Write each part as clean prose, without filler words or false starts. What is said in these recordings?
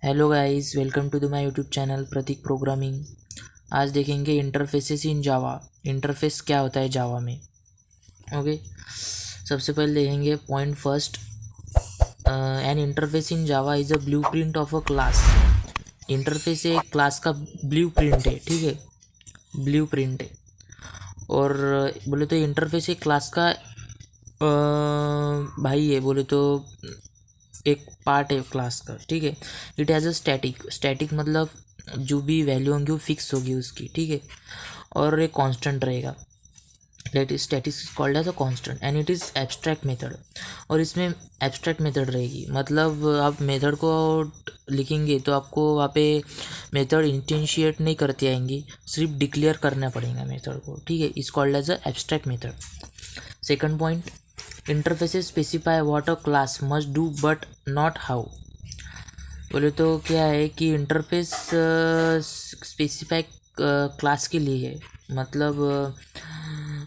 Hello guys, welcome to the my YouTube channel Prateek programming. आज देखेंगे interfaces इन जावा। Interface क्या होता है जावा में। ओके, सबसे पहले देखेंगे point first. N interface in Java is a blueprint of a class. Interface एक क्लास का ब्लूप्रिंट है, ठीक है, ब्लूप्रिंट है। और बोले तो इंटरफेस एक क्लास का भाई है, बोले तो एक पार्ट है क्लास का, ठीक है। इट हैज़ अ स्टैटिक मतलब जो भी वैल्यू होंगी वो फिक्स होगी उसकी, ठीक है, और एक कांस्टेंट रहेगा। That is static is called as a constant and it is abstract method. और इसमें एब्स्ट्रैक्ट मेथड रहेगी, मतलब आप मेथड को लिखेंगे तो आपको वहाँ पे मेथड इंटेंशिएट नहीं करती आएंगी, सिर्फ डिक्लेयर करना पड़ेगा मेथड को, ठीक है। Is called as a abstract method. Second point, interfaces specify what a class must do but not how. बोले तो क्या है कि इंटरफेस स्पेसिफाई क्लास के लिए है, मतलब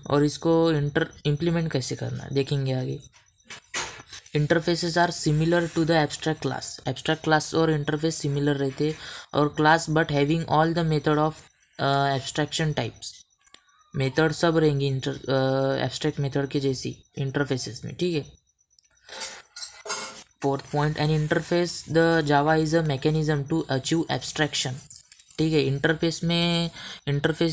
और इसको इम्प्लीमेंट कैसे करना है देखेंगे आगे। Interfaces are similar to the abstract class और इंटरफेस सिमिलर रहते और class but having all the method of abstraction types. Method सब रहेंगी एब्स्ट्रैक्ट मेथड के जैसी इंटरफेसेस में, ठीक है। Fourth point, an interface the Java is a mechanism to achieve abstraction, ठीक है। इंटरफेस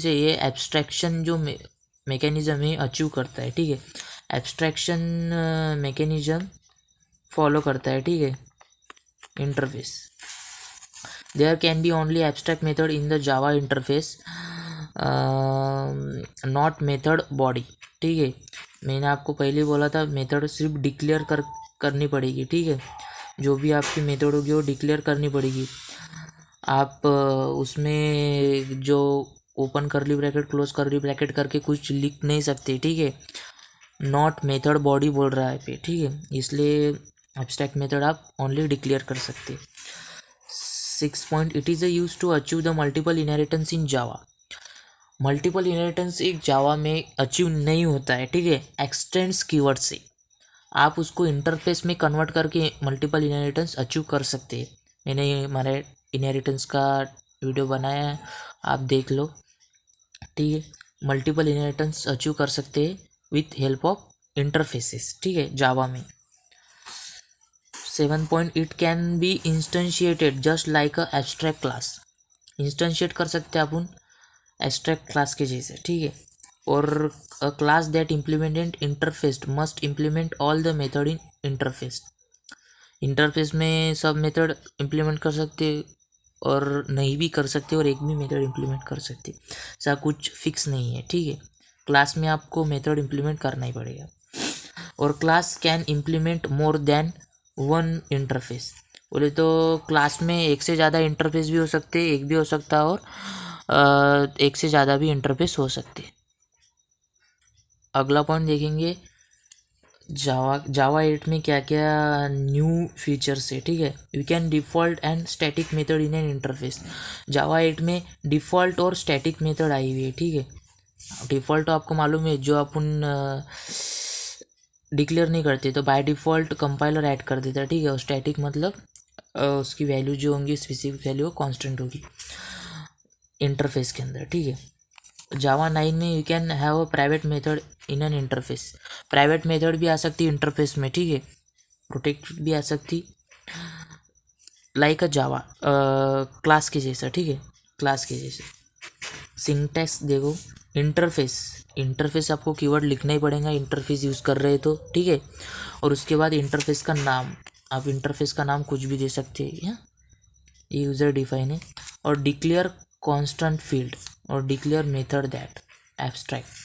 है ये एब्स्ट्रैक्शन जो मैकेनिज्म है अचीव करता है, ठीक है। एब्स्ट्रैक्शन मैकेनिज्म फॉलो करता है, ठीक है, interface. There can be only abstract method in the Java interface, not method body, ठीक है। मैंने आपको पहले बोला था मेथड सिर्फ डिक्लेयर करनी पड़ेगी, ठीक है। जो भी आपकी मेथड होगी वो डिक्लेयर करनी पड़ेगी। आप उसमें जो ओपन करली ब्रैकेट क्लोज करली ब्रैकेट करके कुछ लिख नहीं सकते, ठीक है। नॉट मेथड बॉडी बोल रहा है पे, ठीक है, इसलिए एब्स्ट्रैक्ट मेथड आप ओनली डिक्लेयर कर सकते। Six point, it is a use to achieve the multiple inheritance in Java. Multiple inheritance एक जावा में अचीव नहीं होता है, ठीक है, एक्सटेंड्स कीवर्ड से। आप उसको इंटरफेस में कन्वर्ट करके मल्टीपल इनहेरिटेंस अचीव कर सकते हैं। मैंने हमारे इनहेरिटेंस का वीडियो बनाया है, आप देख लो, ठीक है। मल्टीपल इनहेरिटेंस अचीव कर सकते हैं विथ हेल्प ऑफ इंटरफेसेस, ठीक है, जावा में। 7 point, it can be instantiated just like a abstract class. Instantiate कर सकते हैं अपन एब्स्ट्रैक्ट क्लास के जैसे, ठीक है। और अ class that implemented interface must implement all the method in interface. Interface में सब मेथड इम्प्लीमेंट कर सकते और नहीं भी कर सकते और एक भी मेथड इम्प्लीमेंट कर सकते, ऐसा कुछ फिक्स नहीं है, ठीक है। क्लास में आपको मेथड इम्प्लीमेंट करना ही पड़ेगा। और class can implement more than one interface. बोले तो क्लास में एक से ज़्यादा इंटरफेस भी हो सकते हैं, एक भी हो सकता है, और एक से ज़्यादा भी इंटरफेस हो सकते हैं। अगला पॉइंट देखेंगे जावा 8 में क्या क्या न्यू फीचर्स है, ठीक है। We can default and static method in an interface. Java 8 में डिफ़ॉल्ट और स्टैटिक मेथड आई हुई है, ठीक है। डिफ़ॉल्ट तो आपको मालूम है, जो अपन डिक्लेयर नहीं करते तो बाय डिफ़ॉल्ट कंपाइलर ऐड कर देता है, ठीक है। और स्टैटिक मतलब उसकी वैल्यू जो होंगी स्पेसिफिक वैल्यू कांस्टेंट होगी इंटरफेस के अंदर, ठीक है। जावा 9 में you can have a private method in an interface. Private method भी आ सकती है इंटरफेस में, ठीक है, प्रोटेक्टेड भी आ सकती, लाइक अ जावा क्लास के जैसा, ठीक है, क्लास के जैसे। सिंटैक्स देखो, इंटरफेस आपको कीवर्ड लिखना ही पड़ेगा इंटरफेस यूज़ कर रहे तो, ठीक है। और उसके बाद इंटरफेस का नाम, आप इंटरफेस का नाम कुछ भी दे सकते हैं, ये यूज़र डिफाइन है। और डिक्लेयर कांस्टेंट फील्ड और डिक्लेयर मेथड दैट एब्स्ट्रैक्ट।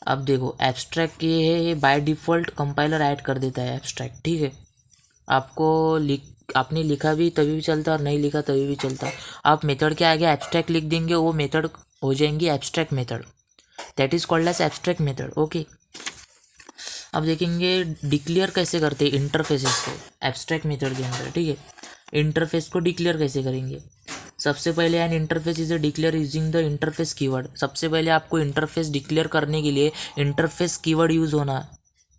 अब देखो एब्स्ट्रैक्ट ये बाय डिफ़ॉल्ट कंपाइलर ऐड कर देता है एब्स्ट्रैक्ट, ठीक है। आपको आपने लिखा भी तभी भी चलता और नहीं लिखा तभी भी चलता। आप मेथड के आगे एब्स्ट्रैक्ट लिख देंगे, वो मेथड हो जाएंगी abstract method, that is called as abstract method, okay. अब देखेंगे डिक्लेयर कैसे करते हैं इंटरफेसेस को एब्स्ट्रैक्ट मेथड के अंदर, ठीक है। इंटरफेस को डिक्लेयर कैसे करेंगे, सबसे पहले N interface is a declare using the interface keyword. सबसे पहले आपको इंटरफेस डिक्लेयर करने के लिए इंटरफेस कीवर्ड यूज होना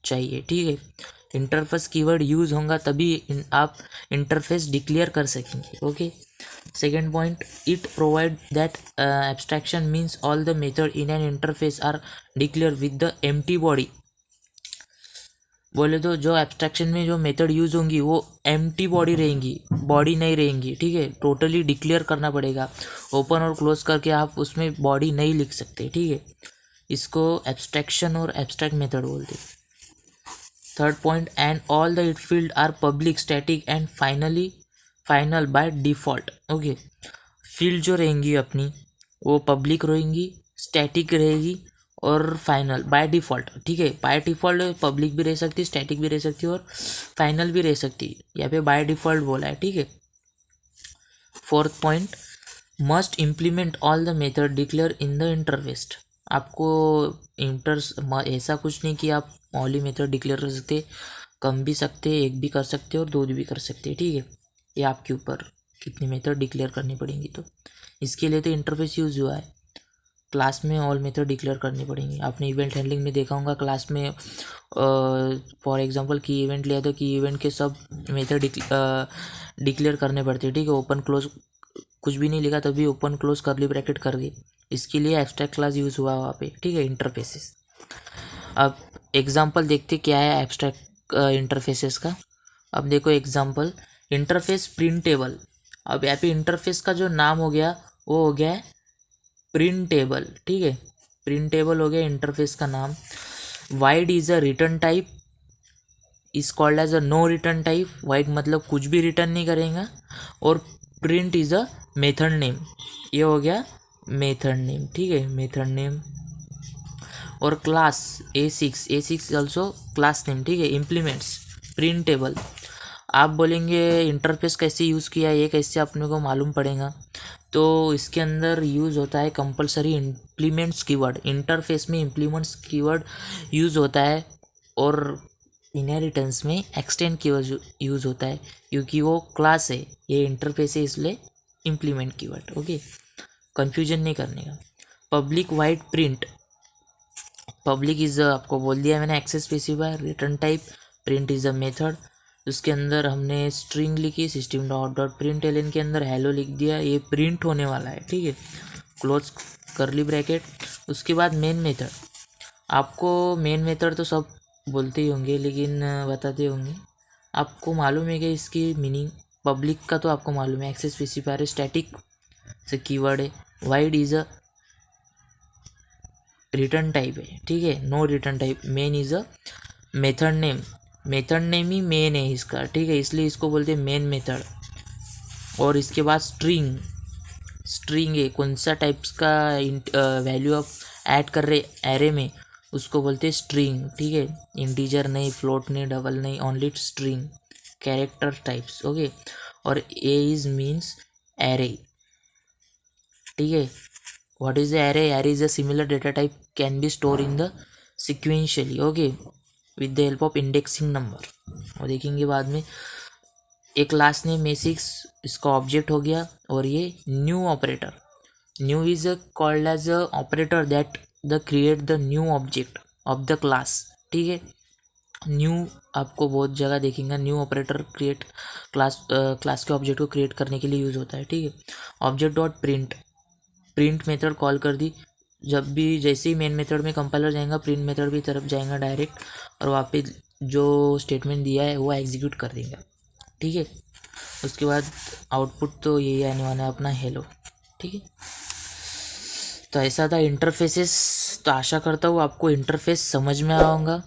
चाहिए, ठीक है। इंटरफेस कीवर्ड यूज होगा तभी आप इंटरफेस डिक्लेयर कर सकेंगे। Okay, second point, it provide that abstraction means all the method in an interface are declare with the empty body. बोले तो जो एब्स्ट्रैक्शन में जो मेथड यूज होंगी वो एम्प्टी बॉडी रहेंगी, बॉडी नहीं रहेंगी। ठीक है, टोटली डिक्लेयर करना पड़ेगा। ओपन और क्लोज करके आप उसमें बॉडी नहीं लिख सकते। ठीक है, इसको एब्स्ट्रैक्शन और एब्स्ट्रैक्ट मेथड बोलते हैं। Third point, and all the it field are public, static and final by default. Okay, field जो रहेंगी अपनी वो पब्लिक रहेंगी, स्टैटिक रहेगी और फाइनल बाय डिफ़ॉल्ट। ठीक है, बाय डिफ़ॉल्ट पब्लिक भी रह सकती है, स्टैटिक भी रह सकती है और फाइनल भी रह सकती है। यहाँ पे बाय डिफ़ॉल्ट बोला है। ठीक है, fourth point, must implement all the method declare in the interface. आपको ऐसा कुछ नहीं कि आप ऑल ही मेथड डिक्लेयर कर सकते, कम भी सकते, एक भी कर सकते और दो भी कर सकते। ठीक है, ये आपके ऊपर कितनी मेथड डिक्लेयर करनी पड़ेंगी। तो इसके लिए तो इंटरफेस यूज हुआ है। क्लास में ऑल मेथड डिक्लेयर करनी पड़ेंगी। आपने इवेंट हैंडलिंग में देखा होगा, क्लास में फॉर एग्जांपल की इवेंट लिया तो की इवेंट के सब मेथड डिक्लेयर करने पड़ते हैं। ठीक है, ओपन क्लोज कुछ भी नहीं लिखा तभी ओपन क्लोज करली ब्रैकेट कर दी, इसके लिए एब्स्ट्रैक्ट क्लास यूज़ हुआ वहाँ पे। ठीक है, इंटरफेसेस। अब एग्जांपल देखते क्या है एब्स्ट्रैक्ट इंटरफेसेस का। अब देखो एग्जांपल, इंटरफेस प्रिंटेबल। अब यहाँ पे इंटरफेस का जो नाम हो गया वो हो गया है प्रिंटेबल। ठीक है, प्रिंटेबल हो गया इंटरफेस का नाम। Void is a return type, is called as a no return type. Void मतलब कुछ भी रिटर्न नहीं करेगा। और print is a method name, ये हो गया मेथड नेम। ठीक है, मेथड नेम। और class A6 also class name. ठीक है, इम्प्लीमेंट्स प्रिंटेबल। आप बोलेंगे इंटरफेस कैसे यूज़ किया है, ये कैसे अपने को मालूम पड़ेगा। तो इसके अंदर यूज़ होता है कंपलसरी इम्प्लीमेंट्स कीवर्ड। इंटरफेस में इम्प्लीमेंट्स कीवर्ड यूज़ होता है और इनहेरिटेंस में एक्सटेंड कीवर्ड यूज़ होता है, क्योंकि वो क्लास है, ये इंटरफेस है, इसलिए इम्प्लीमेंट कीवर्ड। ओके, कन्फ्यूजन नहीं करने का। Public void print, public is आपको बोल दिया मैंने access specifier, return type, print is a method. उसके अंदर हमने स्ट्रिंग लिखी, system dot dot println के अंदर हेलो लिख दिया, ये प्रिंट होने वाला है। ठीक है, क्लोज करली ब्रैकेट। उसके बाद मेन मेथड। आपको मेन मेथड तो सब बोलते ही होंगे, लेकिन बताते होंगे। आपको मालूम है कि इसकी मीनिंग, पब्लिक का तो आपको मालूम है, एक्सेस स्पेसिफायर, स्टैटिक से कीवर्ड है, void is a return type है। ठीक है, no return type. Main is a method name, method name ही मेन है इसका। ठीक है, इसलिए इसको बोलते हैं मेन मेथड। और इसके बाद स्ट्रिंग, स्ट्रिंग है कौन सा टाइप्स का वैल्यू आप ऐड कर रहे एरे में, उसको बोलते हैं स्ट्रिंग। ठीक है, इंटीजर नहीं, फ्लोट नहीं, डबल नहीं, only string, character types. Okay, और ए इज मीन्स एरे। ठीक है, what is the array? Array is a similar data type can be stored in the sequentially, okay, with the help of indexing number। और देखेंगे बाद में। एक class name A6, इसका object हो गया। और ये new operator, new is called as a operator that the create the new object of the class. ठीक है, न्यू आपको बहुत जगह देखेंगे, न्यू ऑपरेटर क्रिएट क्लास के ऑब्जेक्ट को क्रिएट करने के लिए यूज़ होता है। ठीक है, object dot print, print method call कर दी। जब भी जैसे ही मेन मेथड में कंपाइलर जाएगा, प्रिंट मेथड भी तरफ जाएगा डायरेक्ट, और वहाँ पे जो स्टेटमेंट दिया है वो एग्जीक्यूट कर देगा। ठीक है, उसके बाद आउटपुट तो यही आने वाला है अपना हेलो। ठीक है, तो ऐसा था इंटरफेसेस। तो आशा करता हूँ आपको इंटरफेस समझ में आया होगा।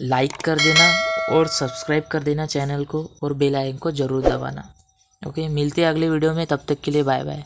लाइक कर देना और सब्सक्राइब कर देना चैनल को, और बेल आइकन को ज़रूर दबाना। ओके, मिलते हैं अगले वीडियो में, तब तक के लिए बाय बाय।